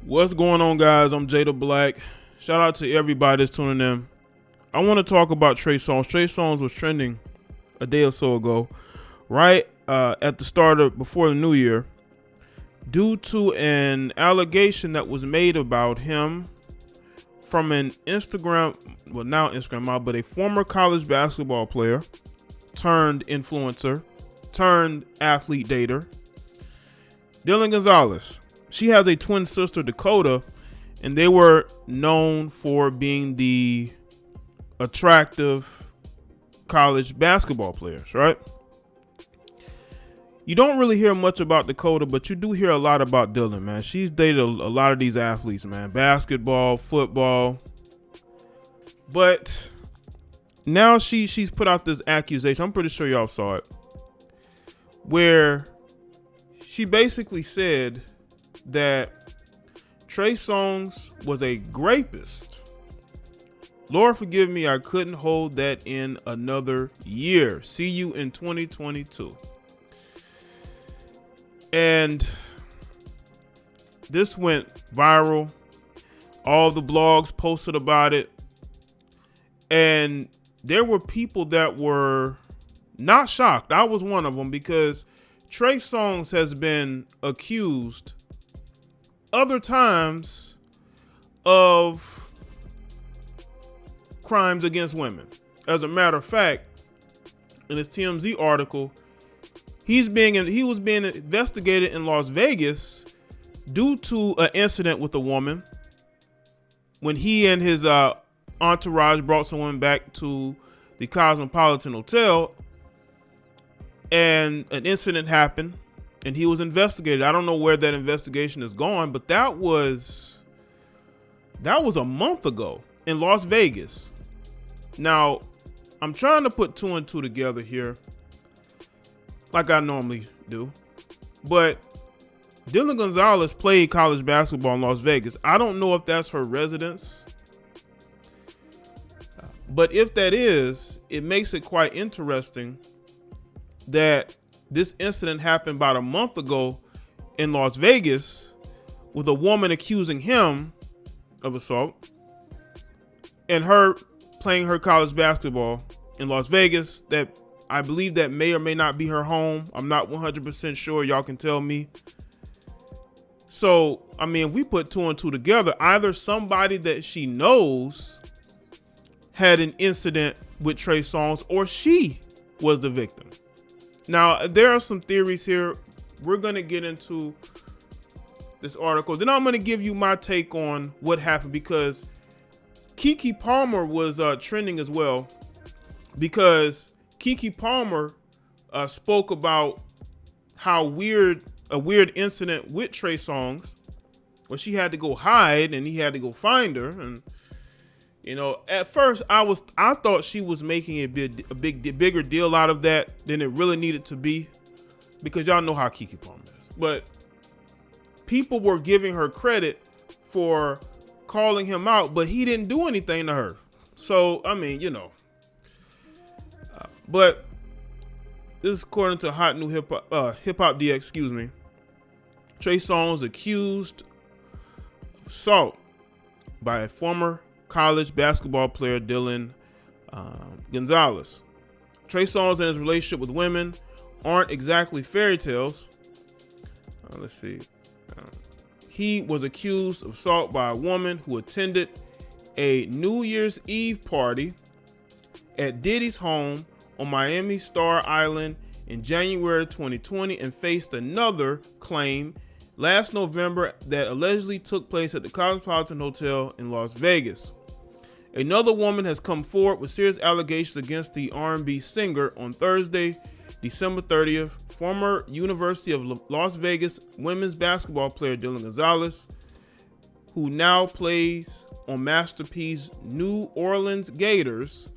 What's going on, guys? I'm Jay the Black. Shout out to everybody that's tuning in. I want to talk about Trey Songz. Trey Songz was trending a day or so ago, right at the start of before the new year, due to an allegation that was made about him from an Instagram, well, now Instagram model, but a former college basketball player turned influencer turned athlete dater, Dylan Gonzalez. She has a twin sister, Dakota, and they were known for being the attractive college basketball players, right? You don't really hear much about Dakota, but you do hear a lot about Dylan, man. She's dated a lot of these athletes, man. Basketball, football. But now she's put out this accusation. I'm pretty sure y'all saw it, where she basically said that Trey Songz was a rapist. Lord forgive me, I couldn't hold that in another year. See you in 2022. And this went viral. All the blogs posted about it. And there were people that were not shocked. I was one of them, because Trey Songz has been accused other times of crimes against women. As a matter of fact, in this TMZ article, he was being investigated in Las Vegas due to an incident with a woman when he and his entourage brought someone back to the Cosmopolitan Hotel, and an incident happened and he was investigated. I don't know where that investigation is gone, but that was a month ago in Las Vegas. Now, I'm trying to put two and two together here, like I normally do. But Dylan Gonzalez played college basketball in Las Vegas. I don't know if that's her residence, but if that is, it makes it quite interesting that this incident happened about a month ago in Las Vegas with a woman accusing him of assault, and her playing her college basketball in Las Vegas. That I believe that may or may not be her home. I'm not 100% sure. Y'all can tell me. So, I mean, if we put two and two together, either somebody that she knows had an incident with Trey Songz, or she was the victim. Now, there are some theories here. We're going to get into this article. Then I'm going to give you my take on what happened, because Keke Palmer was trending as well, because Keke Palmer spoke about how a weird incident with Trey Songz, where she had to go hide and he had to go find her. And you know, at first I thought she was making a bigger deal out of that than it really needed to be, because y'all know how Keke Palmer is. But people were giving her credit for calling him out, but he didn't do anything to her. So, I mean, you know. But this is according to Hot New Hip Hop DX, excuse me. Trey Songz accused of assault by a former college basketball player, Dylan Gonzalez. Trey Songz and his relationship with women aren't exactly fairy tales. Let's see. He was accused of assault by a woman who attended a New Year's Eve party at Diddy's home on Miami Star Island in January 2020, and faced another claim last November that allegedly took place at the Cosmopolitan Hotel in Las Vegas. Another woman has come forward with serious allegations against the R&B singer on Thursday, December 30th. Former University of Las Vegas women's basketball player Dylan Gonzalez, who now plays on Master P's New Orleans Gators,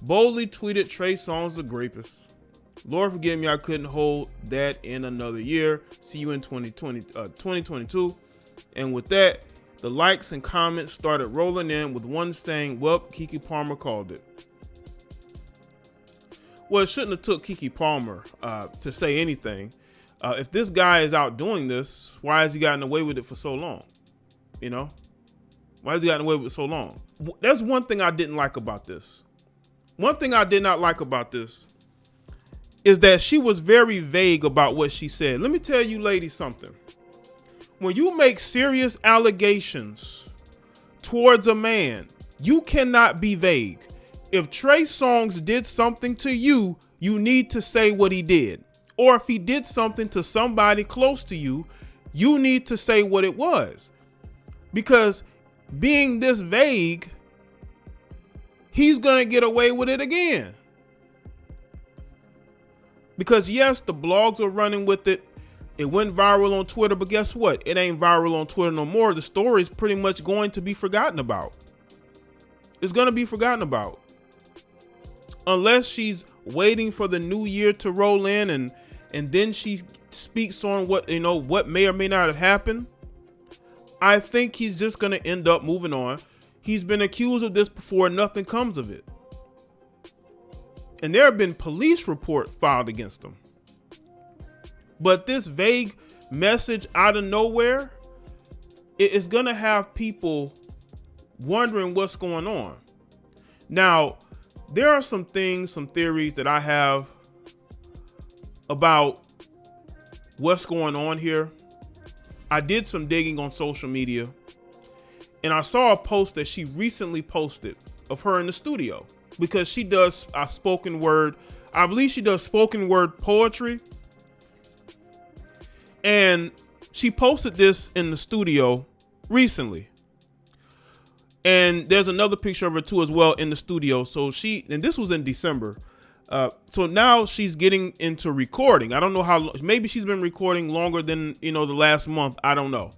boldly tweeted Trey Songz the rapist. Lord forgive me, I couldn't hold that in another year. See you in 2022. And with that, the likes and comments started rolling in, with one saying, well, Keke Palmer called it. Well, it shouldn't have took Keke Palmer to say anything. If this guy is out doing this, why has he gotten away with it for so long? You know, why has he gotten away with it so long? There's one thing I didn't like about this. One thing I did not like about this is that she was very vague about what she said. Let me tell you ladies something. When you make serious allegations towards a man, you cannot be vague. If Trey Songz did something to you, you need to say what he did. Or if he did something to somebody close to you, you need to say what it was. Because being this vague, he's going to get away with it again. Because yes, the blogs are running with it. It went viral on Twitter, but guess what? It ain't viral on Twitter no more. The story is pretty much going to be forgotten about. It's going to be forgotten about. Unless she's waiting for the new year to roll in and then she speaks on what may or may not have happened. I think he's just going to end up moving on. He's been accused of this before. Nothing comes of it. And there have been police reports filed against him. But this vague message out of nowhere, it is going to have people wondering what's going on. Now, there are some theories that I have about what's going on here. I did some digging on social media and I saw a post that she recently posted of her in the studio because she does spoken word. I believe she does spoken word poetry. And she posted this in the studio recently. And there's another picture of her too as well in the studio. So and this was in December. So now she's getting into recording. I don't know how, maybe she's been recording longer than, the last month. I don't know.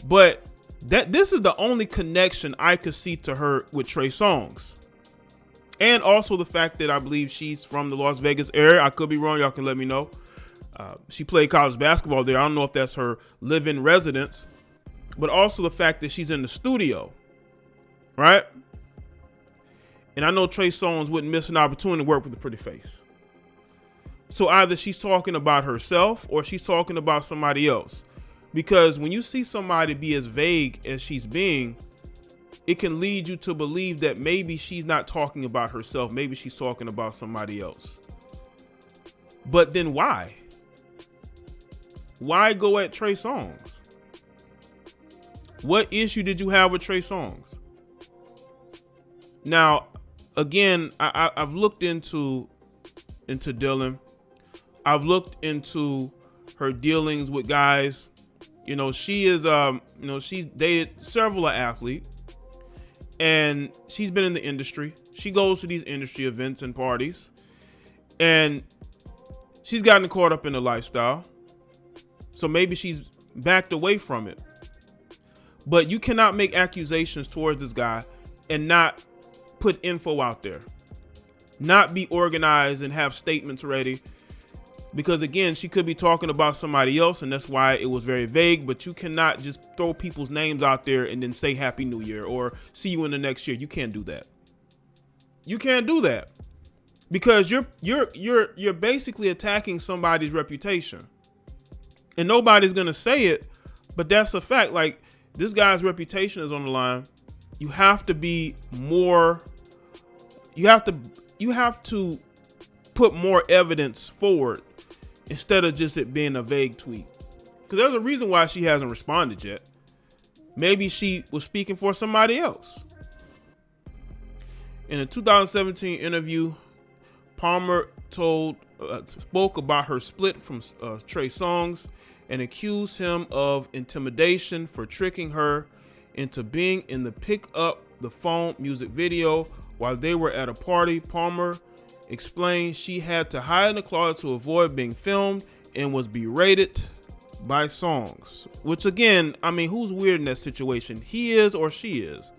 But this is the only connection I could see to her with Trey Songz. And also the fact that I believe she's from the Las Vegas area. I could be wrong. Y'all can let me know. She played college basketball there. I don't know if that's her live-in residence, but also the fact that she's in the studio, right? And I know Trey Songz wouldn't miss an opportunity to work with a pretty face. So either she's talking about herself or she's talking about somebody else. Because when you see somebody be as vague as she's being, it can lead you to believe that maybe she's not talking about herself. Maybe she's talking about somebody else. But then why? Why go at Trey Songz? What issue did you have with Trey Songz? Now, again, I've looked into Dylan. I've looked into her dealings with guys. She is, she's dated several athletes, and she's been in the industry. She goes to these industry events and parties, and she's gotten caught up in the lifestyle. So maybe she's backed away from it. But you cannot make accusations towards this guy and not put info out there, not be organized and have statements ready. Because again, she could be talking about somebody else, and that's why it was very vague. But you cannot just throw people's names out there and then say Happy New Year or see you in the next year. You can't do that. You can't do that because you're basically attacking somebody's reputation, and nobody's gonna say it, but that's a fact. Like, this guy's reputation is on the line. You have to be more. You have to put more evidence forward instead of just it being a vague tweet. Because there's a reason why she hasn't responded yet. Maybe she was speaking for somebody else. In a 2017 interview, Palmer spoke about her split from Trey Songz and accused him of intimidation for tricking her into being in the Pick Up the Phone music video while they were at a party. Palmer explained she had to hide in the closet to avoid being filmed and was berated by Songz. Which again, I mean, who's weird in that situation? He is or she is.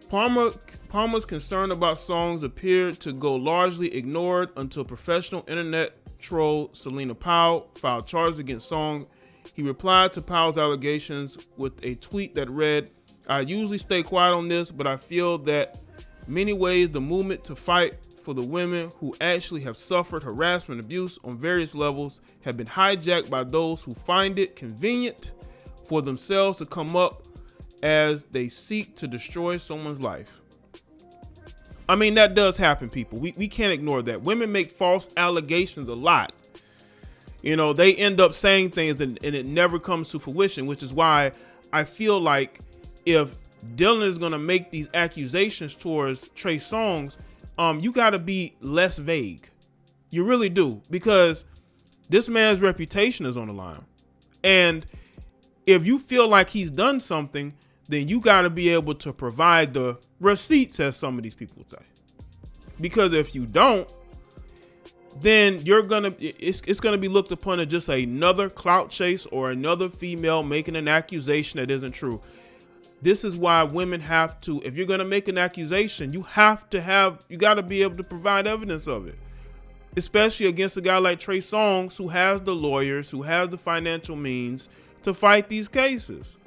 Palmer's concern about Songz appeared to go largely ignored until professional internet troll Selena Powell filed charges against Songz. He replied to Powell's allegations with a tweet that read, "I usually stay quiet on this, but I feel that many ways the movement to fight for the women who actually have suffered harassment and abuse on various levels have been hijacked by those who find it convenient for themselves to come up as they seek to destroy someone's life. I mean, that does happen, people. We can't ignore that. Women make false allegations a lot. You know, they end up saying things and it never comes to fruition, which is why I feel like if Dylan is going to make these accusations towards Trey Songz, you got to be less vague. You really do, because this man's reputation is on the line. And if you feel like he's done something, then you got to be able to provide the receipts, as some of these people say. Because if you don't, then it's gonna be looked upon as just another clout chase or another female making an accusation that isn't true. This is why women have to, if you're gonna make an accusation, you got to be able to provide evidence of it. Especially against a guy like Trey Songz, who has the lawyers, who has the financial means to fight these cases.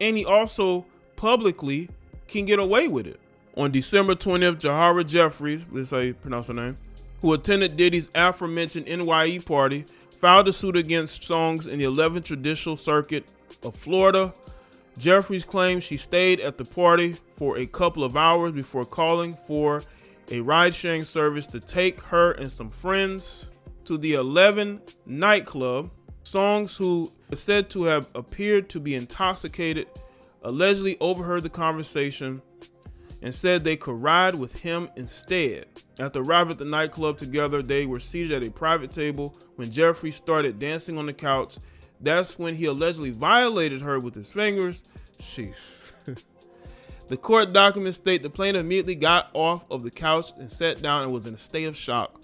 And he also publicly can get away with it. On December 20th, Jahara Jeffries, that's how you pronounce her name, who attended Diddy's aforementioned NYE party, filed a suit against Songz in the 11th Judicial Circuit of Florida. Jeffries claims she stayed at the party for a couple of hours before calling for a ride-sharing service to take her and some friends to the 11 nightclub. Songz, who is said to have appeared to be intoxicated, allegedly overheard the conversation and said they could ride with him instead. After arriving at the nightclub together, they were seated at a private table when Jeffrey started dancing on the couch. That's when he allegedly violated her with his fingers. Sheesh. The court documents state the plaintiff immediately got off of the couch and sat down and was in a state of shock.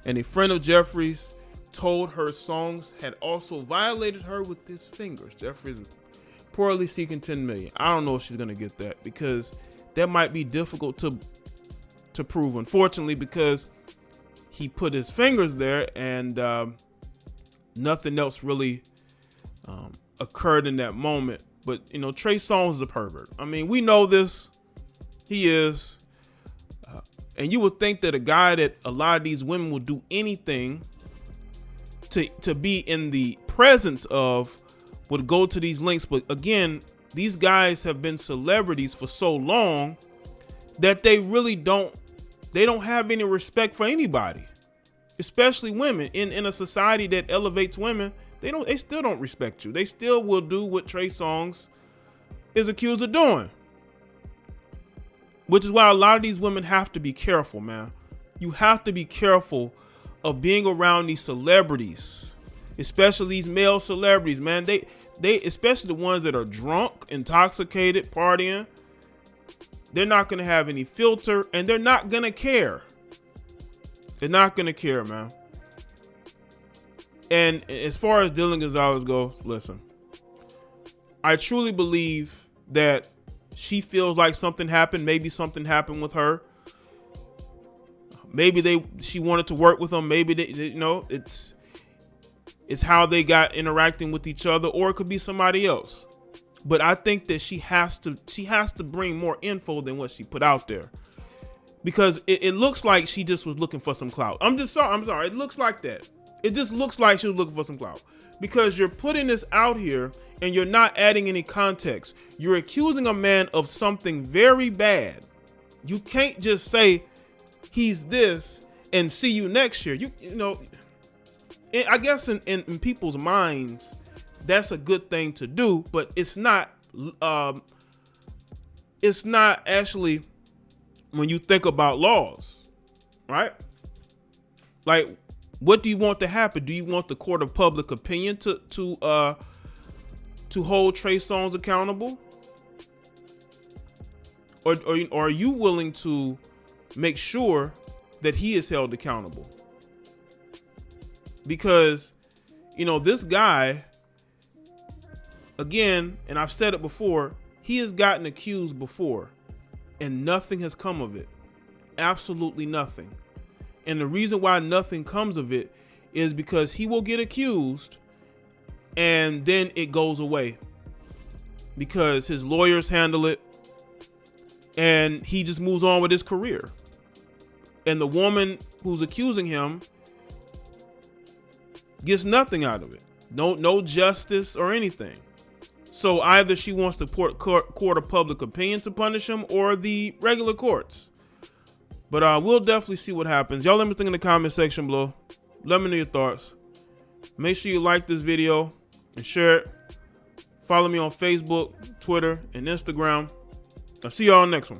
And a friend of Jeffrey's told her Songz had also violated her with his fingers. Jeffrey's reportedly seeking $10 million. I don't know if she's gonna get that, because that might be difficult to prove, unfortunately, because he put his fingers there and nothing else really occurred in that moment. But, you know, Trey Songz is a pervert. I mean, we know this. He is. And you would think that a guy that a lot of these women will do anything to be in the presence of would go to these links. But again, these guys have been celebrities for so long that they really don't have any respect for anybody, especially women. In a society that elevates women, they still don't respect you. They still will do what Trey Songz is accused of doing, which is why a lot of these women have to be careful, man. You have to be careful of being around these celebrities, especially these male celebrities, man. They especially the ones that are drunk, intoxicated, partying. They're not gonna have any filter, and they're not gonna care. They're not gonna care, man. And as far as Dylan Gonzalez goes, listen, I truly believe that she feels like something happened. Maybe something happened with her. Maybe she wanted to work with him. Maybe it's how they got interacting with each other, or it could be somebody else. But I think that she has to bring more info than what she put out there, because it looks like she just was looking for some clout. I'm sorry. It looks like that. It just looks like she was looking for some clout, because you're putting this out here and you're not adding any context. You're accusing a man of something very bad. You can't just say he's this and see you next year. You know, I guess in people's minds, that's a good thing to do, but it's not actually when you think about laws, right? Like, what do you want to happen? Do you want the court of public opinion to hold Trey Songz accountable? Or are you willing to make sure that he is held accountable? Because, you know, this guy, again, and I've said it before, he has gotten accused before and nothing has come of it. Absolutely nothing. And the reason why nothing comes of it is because he will get accused and then it goes away because his lawyers handle it and he just moves on with his career. And the woman who's accusing him gets nothing out of it. No justice or anything. So either she wants the court of public opinion to punish him or the regular courts. But we'll definitely see what happens. Y'all let me think in the comment section below. Let me know your thoughts. Make sure you like this video and share it. Follow me on Facebook, Twitter, and Instagram. I'll see y'all next one.